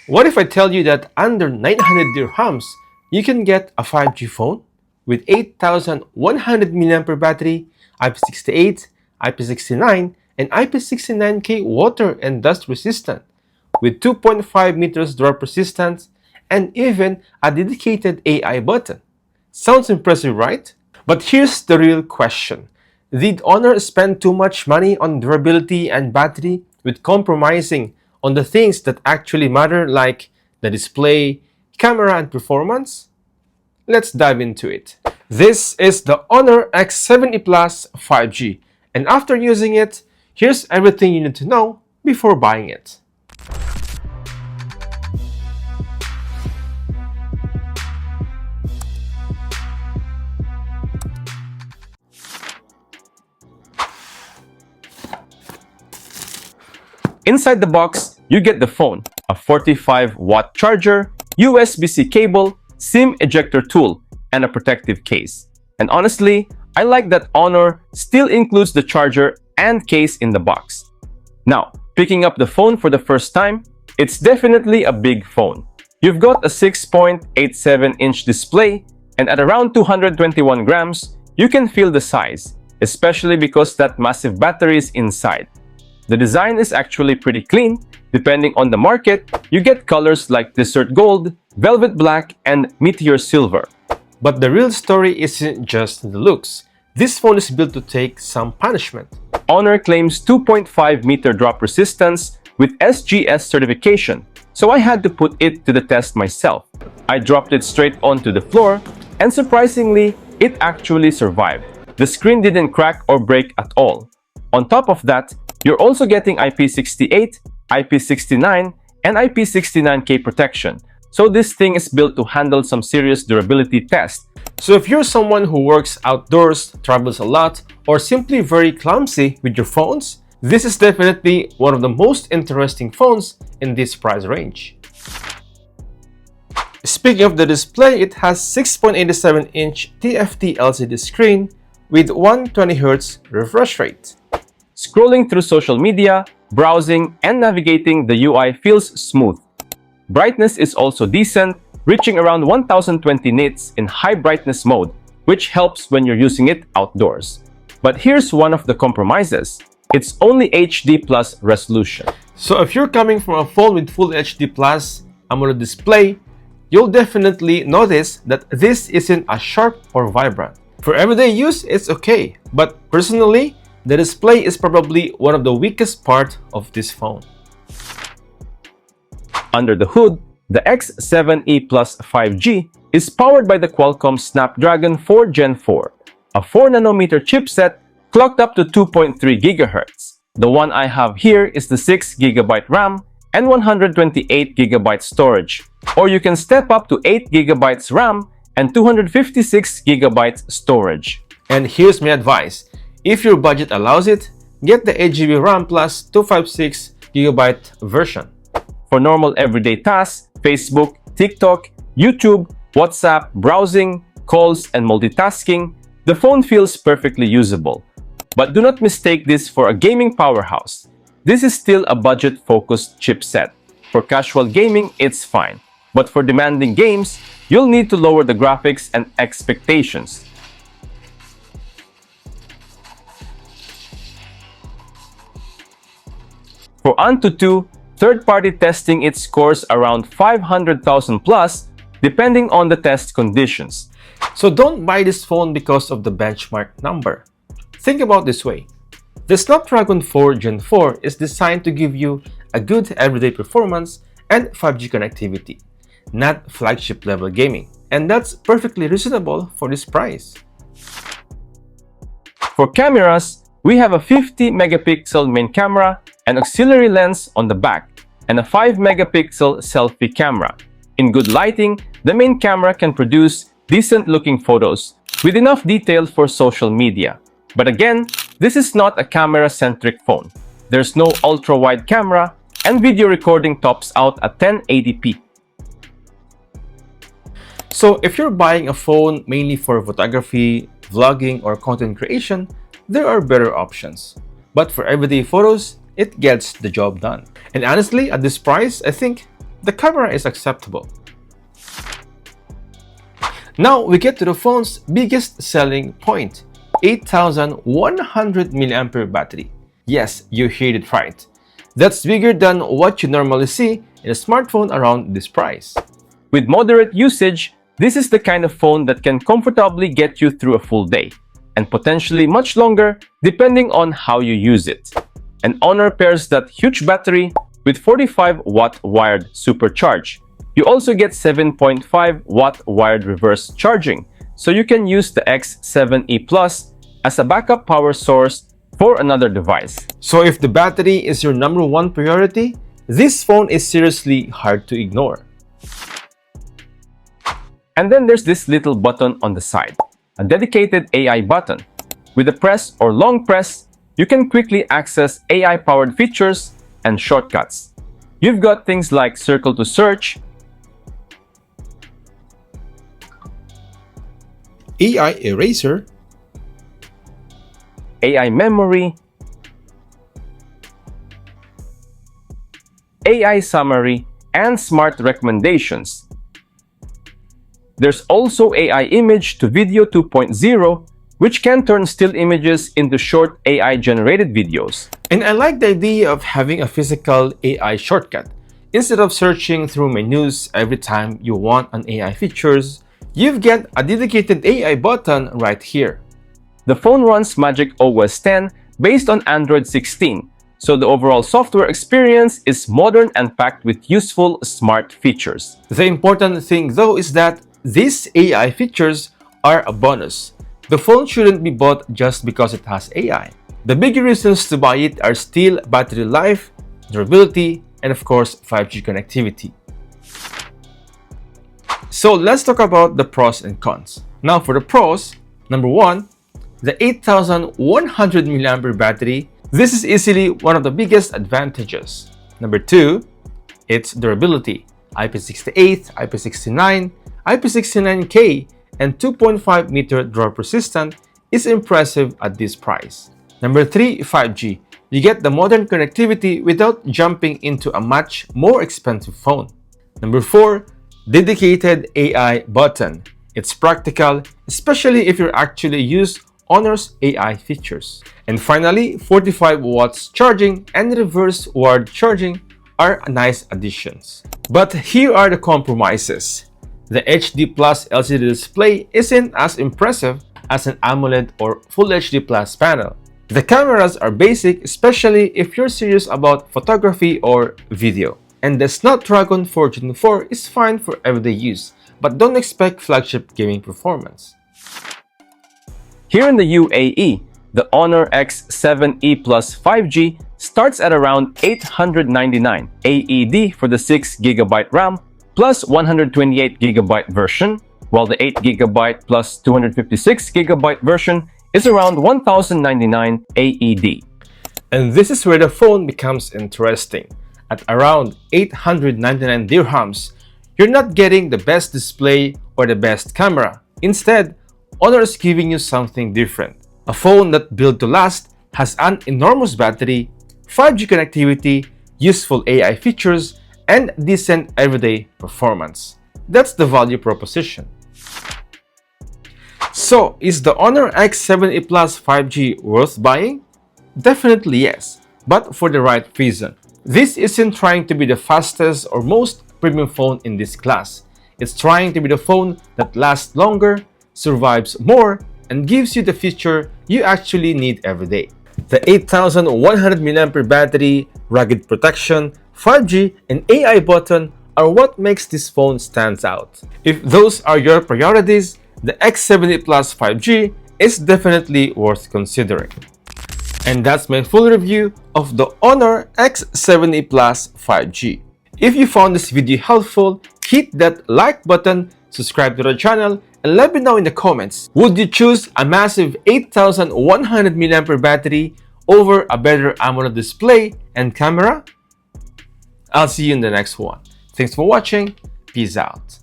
What if I tell you that under 900 dirhams, you can get a 5G phone with 8100 mAh battery, IP68, IP69, and IP69K water and dust resistant, with 2.5 meters drop resistance, and even a dedicated AI button. Sounds impressive, right? But here's the real question. Did Honor spend too much money on durability and battery with compromising on the things that actually matter like the display, camera, and performance? Let's dive into it. This is the Honor X7e Plus 5G, and after using it, here's everything you need to know before buying it. Inside the box, you get the phone, a 45-watt charger, USB-C cable, SIM ejector tool, and a protective case. And honestly, I like that Honor still includes the charger and case in the box. Now, picking up the phone for the first time, it's definitely a big phone. You've got a 6.87-inch display, and at around 221 grams, you can feel the size, especially because that massive battery is inside. The design is actually pretty clean. Depending on the market, you get colors like Desert Gold, Velvet Black, and Meteor Silver. But the real story isn't just the looks. This phone is built to take some punishment. Honor claims 2.5 meter drop resistance with SGS certification, so I had to put it to the test myself. I dropped it straight onto the floor, and surprisingly, it actually survived. The screen didn't crack or break at all. On top of that, you're also getting IP68, IP69, and IP69K protection, so this thing is built to handle some serious durability tests. So if you're someone who works outdoors, travels a lot, or simply very clumsy with your phones, this is definitely one of the most interesting phones in this price range. Speaking of the display, it has 6.87-inch TFT LCD screen with 120Hz refresh rate. Scrolling through social media, browsing, and navigating the UI feels smooth. Brightness is also decent, reaching around 1020 nits in high brightness mode, which helps when you're using it outdoors. But here's one of the compromises. It's only HD plus resolution. So if you're coming from a phone with full HD plus AMOLED display, you'll definitely notice that this isn't as sharp or vibrant. For everyday use, it's okay, but personally, the display is probably one of the weakest part of this phone. Under the hood, the X7e Plus 5G is powered by the Qualcomm Snapdragon 4 Gen 4, a 4nm chipset clocked up to 2.3 GHz. The one I have here is the 6GB RAM and 128GB storage, or you can step up to 8GB RAM and 256GB storage. And here's my advice. If your budget allows it, get the 8GB RAM plus 256GB version. For normal everyday tasks, Facebook, TikTok, YouTube, WhatsApp, browsing, calls, and multitasking, the phone feels perfectly usable. But do not mistake this for a gaming powerhouse. This is still a budget-focused chipset. For casual gaming, it's fine. But for demanding games, you'll need to lower the graphics and expectations. For Antutu, third-party testing it scores around 500,000 plus, depending on the test conditions. So don't buy this phone because of the benchmark number. Think about this way. The Snapdragon 4 Gen 4 is designed to give you a good everyday performance and 5G connectivity, not flagship level gaming. And that's perfectly reasonable for this price. For cameras, we have a 50-megapixel main camera, an auxiliary lens on the back, and a 5-megapixel selfie camera. In good lighting, the main camera can produce decent-looking photos with enough detail for social media. But again, this is not a camera-centric phone. There's no ultra-wide camera, and video recording tops out at 1080p. So if you're buying a phone mainly for photography, vlogging, or content creation, there are better options. But for everyday photos, it gets the job done. And honestly, at this price, I think the camera is acceptable. Now we get to the phone's biggest selling point, 8100 mAh battery. Yes, you heard it right. That's bigger than what you normally see in a smartphone around this price. With moderate usage, this is the kind of phone that can comfortably get you through a full day, and potentially much longer depending on how you use it. And Honor pairs that huge battery with 45-watt wired supercharge. You also get 7.5-watt wired reverse charging, so you can use the X7e Plus as a backup power source for another device. So if the battery is your number one priority, this phone is seriously hard to ignore. And then there's this little button on the side, a dedicated AI button. With a press or long press, you can quickly access AI-powered features and shortcuts. You've got things like circle to search, AI eraser, AI memory, AI summary, and smart recommendations. There's also AI image to video 2.0, which can turn still images into short AI-generated videos. And I like the idea of having a physical AI shortcut. Instead of searching through menus every time you want an AI features, you've got a dedicated AI button right here. The phone runs Magic OS 10 based on Android 16, so the overall software experience is modern and packed with useful smart features. The important thing though is that these AI features are a bonus. The phone shouldn't be bought just because it has AI. The big reasons to buy it are still battery life, durability, and of course 5G connectivity. So let's talk about the pros and cons. Now for the pros, number one, the 8100 mAh battery. This is easily one of the biggest advantages. Number two, its durability. IP68, IP69, IP69K, and 2.5 meter drop resistant is impressive at this price. Number three, 5G. You get the modern connectivity without jumping into a much more expensive phone. Number four, dedicated AI button. It's practical, especially if you actually use Honor's AI features. And finally, 45 watts charging and reverse wired charging are nice additions. But here are the compromises. The HD Plus LCD display isn't as impressive as an AMOLED or Full HD Plus panel. The cameras are basic, especially if you're serious about photography or video. And the Snapdragon 4 Gen 4 is fine for everyday use, but don't expect flagship gaming performance. Here in the UAE, the Honor X7e Plus 5G starts at around 899 AED for the 6GB RAM plus 128GB version, while the 8GB plus 256GB version is around 1099 AED. And this is where the phone becomes interesting. At around 899 dirhams, you're not getting the best display or the best camera. Instead, Honor is giving you something different. A phone that built to last, has an enormous battery, 5G connectivity, useful AI features, and decent everyday performance. That's the value proposition. So, is the Honor X7e Plus 5G worth buying? Definitely yes, but for the right reason. This isn't trying to be the fastest or most premium phone in this class. It's trying to be the phone that lasts longer, survives more, and gives you the feature you actually need every day. The 8100 mAh battery, rugged protection, 5G, and AI button are what makes this phone stand out. If those are your priorities, the X7e Plus 5G is definitely worth considering. And that's my full review of the Honor X7e Plus 5G. If you found this video helpful, hit that like button, subscribe to the channel, and let me know in the comments, would you choose a massive 8100 mAh battery over a better AMOLED display and camera? I'll see you in the next one. Thanks for watching. Peace out.